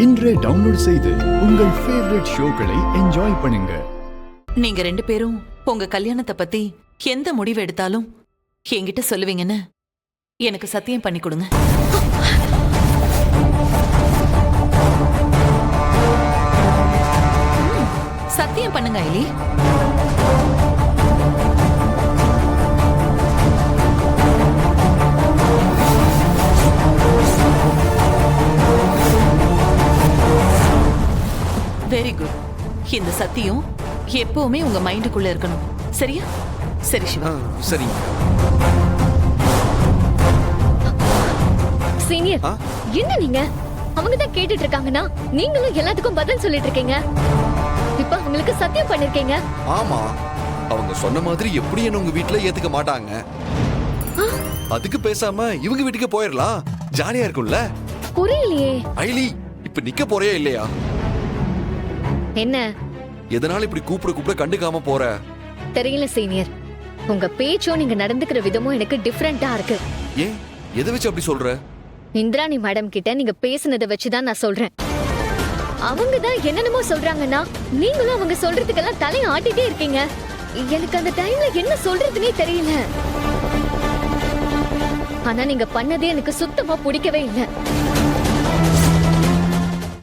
இன்றே டவுன்லோட் செய்து உங்கள் ஃபேவரட் ஷோக்களை என்ஜாய் பண்ணுங்க. நீங்க 2 பேரும் உங்க கல்யாணத்தை பத்தி எந்த முடிவு எடுத்தாலும் என்கிட்ட சொல்லுவீங்கன்னு எனக்கு சத்தியம் பண்ணி கொடுங்க. சத்தியம் பண்ணுங்க ஐலி. Very good. இந்த சத்தியம் எப்பவுமே உங்க மைண்டுக்குள்ள இருக்கணும். சரியா? சரி சிவா. சரி. சீனியர், என்ன நீங்க அவங்க தான் கேட்டுட்டு இருக்காங்கன்னா நீங்களும் எல்லாத்துக்கும் பதில் சொல்லிட்டு இருக்கீங்க. இப்ப உங்களுக்கு சத்தியம் பண்ணிருக்கீங்க. ஆமா, அவங்க சொன்ன மாதிரி எப்படி என்ன உங்க வீட்ல ஏத்துக்க மாட்டாங்க. அதுக்கு பேசாம இவங்க வீட்டுக்கு போயிடலாம், ஜாலியா இருக்கும்ல. புரியலையே ஐலி, இப்ப நிக்க போறியா இல்லையா? என்ன எதனால இப்படி கூப்பிட கண்டுக்காம போற? தெரியல சீனியர், உங்க பேச்சும் நீங்க நடந்துக்கிற விதமும் எனக்கு டிஃபரெண்டா இருக்கு. ஏன், எதை வச்சு அப்படி சொல்ற? இந்திராணி மேடம் கிட்ட நீங்க பேசுனதை வச்சுதான் நான் சொல்றேன். அவங்க தான் என்னென்னமோ சொல்றாங்கன்னா நீங்களும் அவங்க சொல்றதுக்கெல்லாம் தலையை ஆட்டிட்டே இருக்கீங்க. எனக்கு அந்த டைம்ல என்ன சொல்றதுன்னே தெரியல. ஆனா நீங்க பண்ணதே எனக்கு சுத்தமா பிடிக்கவே இல்லை.